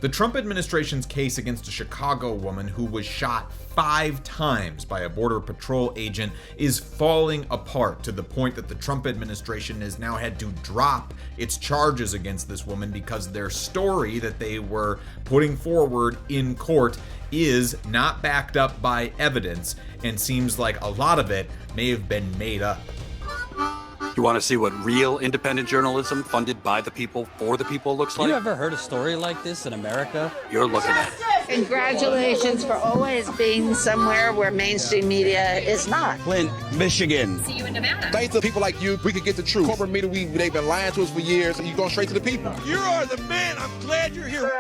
The Trump administration's case against a Chicago woman who was shot 5 times by a Border Patrol agent is falling apart to the point that the Trump administration has now had to drop its charges against this woman because their story that they were putting forward in court is not backed up by evidence and seems like a lot of it may have been made up. You want to see what real independent journalism funded by the people for the people looks like? You ever heard a story like this in America? You're looking at it. Congratulations for always being somewhere where mainstream media is not. Flint, Michigan. See you in Nevada. Thanks to people like you, we can get the truth. Corporate media, they've been lying to us for years, and you go straight to the people. You are the man. I'm glad you're here.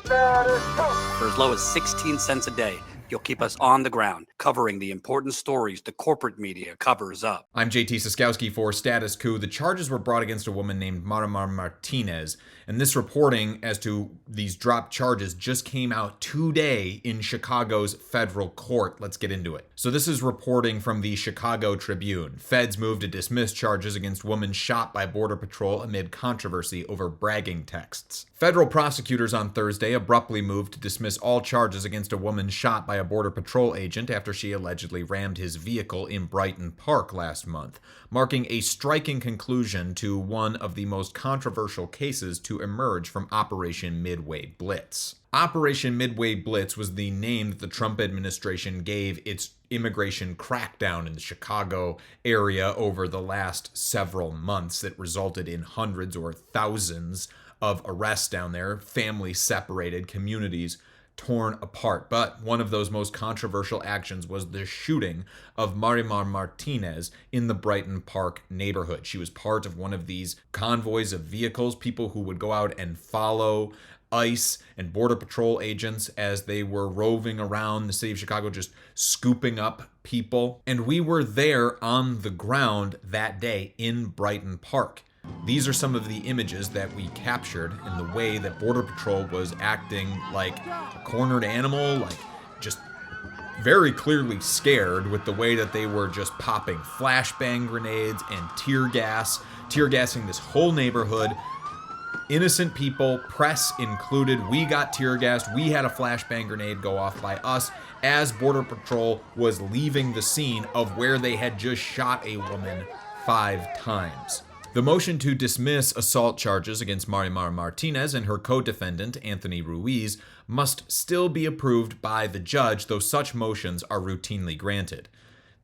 For as low as 16 cents a day, you'll keep us on the ground, covering the important stories the corporate media covers up. I'm JT Siskowski for Status Coup. The charges were brought against a woman named Marimar Martinez, and this reporting as to these dropped charges just came out today in Chicago's federal court. Let's get into it. So this is reporting from the Chicago Tribune. Feds moved to dismiss charges against woman shot by Border Patrol amid controversy over bragging texts. Federal prosecutors on Thursday abruptly moved to dismiss all charges against a woman shot by a Border Patrol agent after she allegedly rammed his vehicle in Brighton Park last month, marking a striking conclusion to one of the most controversial cases to emerge from Operation Midway Blitz. Operation Midway Blitz was the name that the Trump administration gave its immigration crackdown in the Chicago area over the last several months that resulted in hundreds or thousands of arrests down there, families separated, communities torn apart. But one of those most controversial actions was the shooting of Marimar Martinez in the Brighton Park neighborhood. She was part of one of these convoys of vehicles, people who would go out and follow ICE and Border Patrol agents as they were roving around the city of Chicago, just scooping up people. And we were there on the ground that day in Brighton Park. These are some of the images that we captured in the way that Border Patrol was acting like a cornered animal, like just very clearly scared with the way that they were just popping flashbang grenades and tear gassing this whole neighborhood. Innocent people, press included. We got tear gassed. We had a flashbang grenade go off by us as Border Patrol was leaving the scene of where they had just shot a woman 5 times. The motion to dismiss assault charges against Marimar Martinez and her co-defendant, Anthony Ruiz, must still be approved by the judge, though such motions are routinely granted.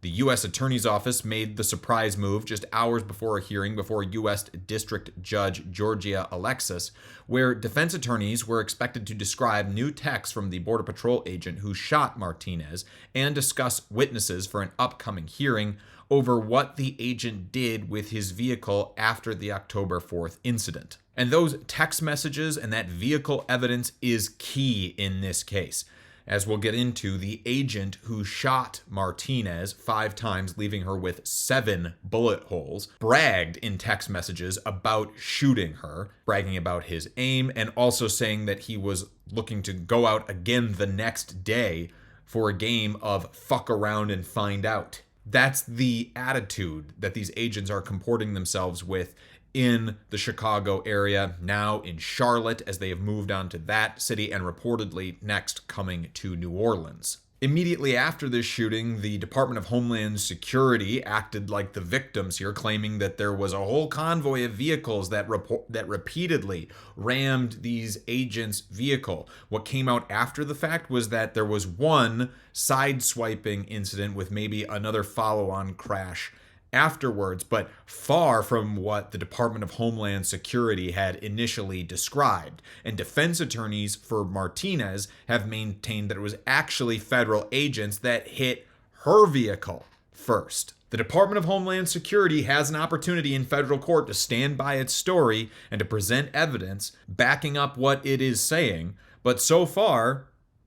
The U.S. Attorney's Office made the surprise move just hours before a hearing before U.S. District Judge Georgia Alexis, where defense attorneys were expected to describe new texts from the Border Patrol agent who shot Martinez and discuss witnesses for an upcoming hearing over what the agent did with his vehicle after the October 4th incident. And those text messages and that vehicle evidence is key in this case. As we'll get into, the agent who shot Martinez 5 times, leaving her with 7 bullet holes, bragged in text messages about shooting her, bragging about his aim, and also saying that he was looking to go out again the next day for a game of fuck around and find out. That's the attitude that these agents are comporting themselves with in the Chicago area, now in Charlotte, as they have moved on to that city, and reportedly next coming to New Orleans. Immediately after this shooting, the Department of Homeland Security acted like the victims here, claiming that there was a whole convoy of vehicles that repeatedly rammed these agents' vehicle. What came out after the fact was that there was one side-swiping incident with maybe another follow-on crash afterwards, but far from what the Department of Homeland Security had initially described. And defense attorneys for Martinez have maintained that it was actually federal agents that hit her vehicle first. The Department of Homeland Security has an opportunity in federal court to stand by its story and to present evidence backing up what it is saying, but so far,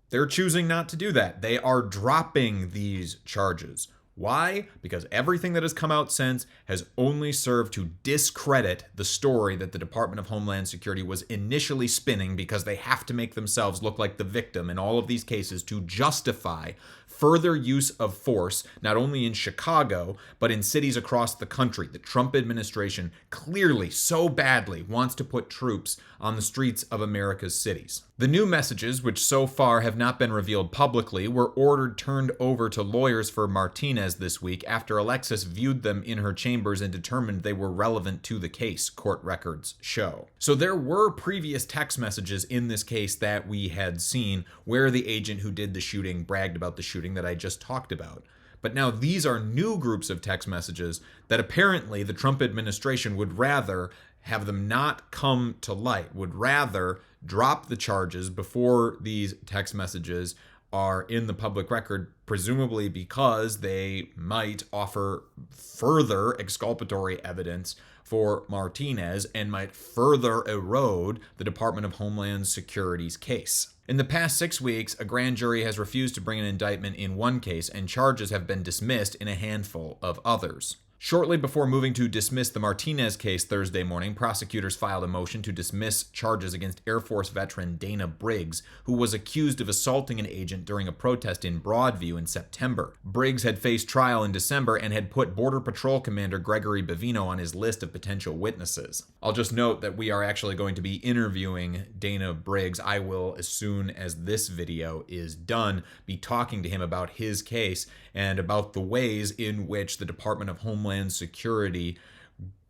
they're choosing not to do that. They are dropping these charges. Why? Because everything that has come out since has only served to discredit the story that the Department of Homeland Security was initially spinning, because they have to make themselves look like the victim in all of these cases to justify further use of force, not only in Chicago, but in cities across the country. The Trump administration clearly so badly wants to put troops on the streets of America's cities. The new messages, which so far have not been revealed publicly, were ordered turned over to lawyers for Martinez this week after Alexis viewed them in her chambers and determined they were relevant to the case, court records show. So there were previous text messages in this case that we had seen where the agent who did the shooting bragged about the shooting that I just talked about. But now these are new groups of text messages that apparently the Trump administration would rather have them not come to light, would rather drop the charges before these text messages are in the public record, presumably because they might offer further exculpatory evidence for Martinez and might further erode the Department of Homeland Security's case. In the past 6 weeks, a grand jury has refused to bring an indictment in one case, and charges have been dismissed in a handful of others. Shortly before moving to dismiss the Martinez case Thursday morning, prosecutors filed a motion to dismiss charges against Air Force veteran Dana Briggs, who was accused of assaulting an agent during a protest in Broadview in September. Briggs had faced trial in December and had put Border Patrol Commander Gregory Bavino on his list of potential witnesses. I'll just note that we are actually going to be interviewing Dana Briggs. I will, as soon as this video is done, be talking to him about his case and about the ways in which the Department of Homeland Security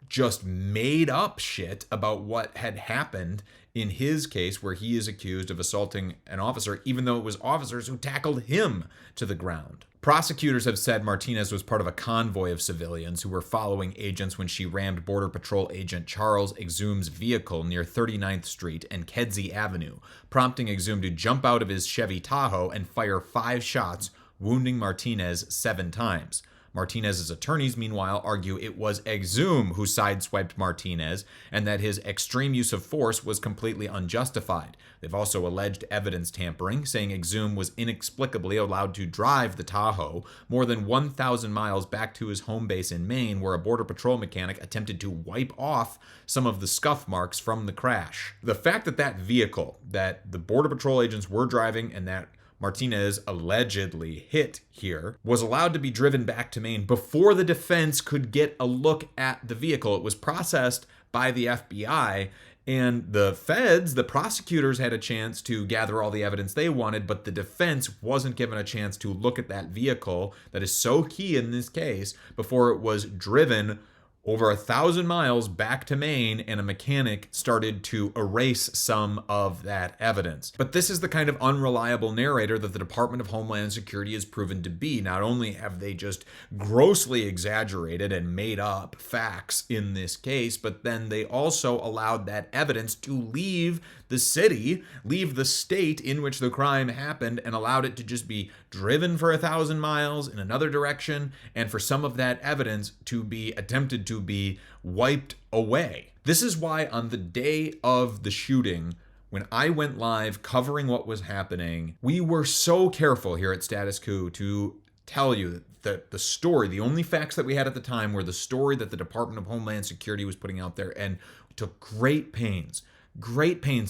just made up shit about what had happened in his case, where he is accused of assaulting an officer, even though it was officers who tackled him to the ground. Prosecutors have said Martinez was part of a convoy of civilians who were following agents when she rammed Border Patrol agent Charles Exum's vehicle near 39th Street and Kedzie Avenue, prompting Exum to jump out of his Chevy Tahoe and fire 5 shots, wounding Martinez 7 times. Martinez's attorneys, meanwhile, argue it was Exum who sideswiped Martinez and that his extreme use of force was completely unjustified. They've also alleged evidence tampering, saying Exum was inexplicably allowed to drive the Tahoe more than 1,000 miles back to his home base in Maine, where a Border Patrol mechanic attempted to wipe off some of the scuff marks from the crash. The fact that that vehicle that the Border Patrol agents were driving and that Martinez allegedly hit here was allowed to be driven back to Maine before the defense could get a look at the vehicle. It was processed by the FBI, and the feds, the prosecutors, had a chance to gather all the evidence they wanted, but the defense wasn't given a chance to look at that vehicle that is so key in this case before it was driven over 1,000 miles back to Maine, and a mechanic started to erase some of that evidence. But this is the kind of unreliable narrator that the Department of Homeland Security has proven to be. Not only have they just grossly exaggerated and made up facts in this case, but then they also allowed that evidence to leave the city, leave the state in which the crime happened, and allowed it to just be driven for 1,000 miles in another direction, and for some of that evidence to be attempted to be wiped away. This is why on the day of the shooting, when I went live covering what was happening, we were so careful here at Status Coup to tell you that the story, the only facts that we had at the time were the story that the Department of Homeland Security was putting out there, and took great pains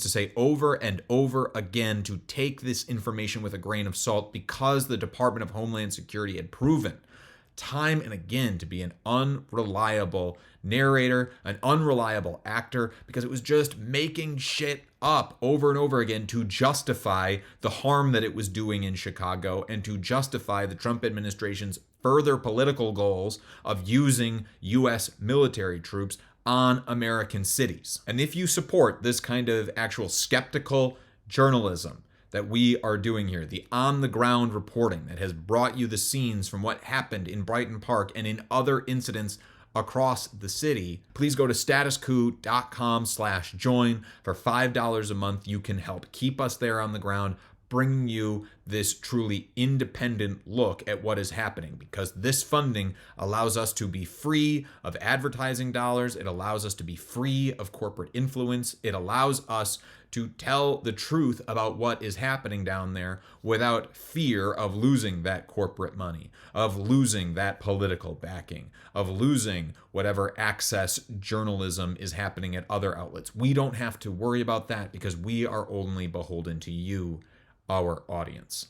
to say over and over again to take this information with a grain of salt, because the Department of Homeland Security had proven time and again to be an unreliable narrator, an unreliable actor, because it was just making shit up over and over again to justify the harm that it was doing in Chicago and to justify the Trump administration's further political goals of using U.S. military troops on American cities. And if you support this kind of actual skeptical journalism that we are doing here, the on-the-ground reporting that has brought you the scenes from what happened in Brighton Park and in other incidents across the city, please go to statuscoup.com/join. For $5 a month, you can help keep us there on the ground, bringing you this truly independent look at what is happening, because this funding allows us to be free of advertising dollars. It allows us to be free of corporate influence. It allows us to tell the truth about what is happening down there without fear of losing that corporate money, of losing that political backing, of losing whatever access journalism is happening at other outlets. We don't have to worry about that because we are only beholden to you, our audience.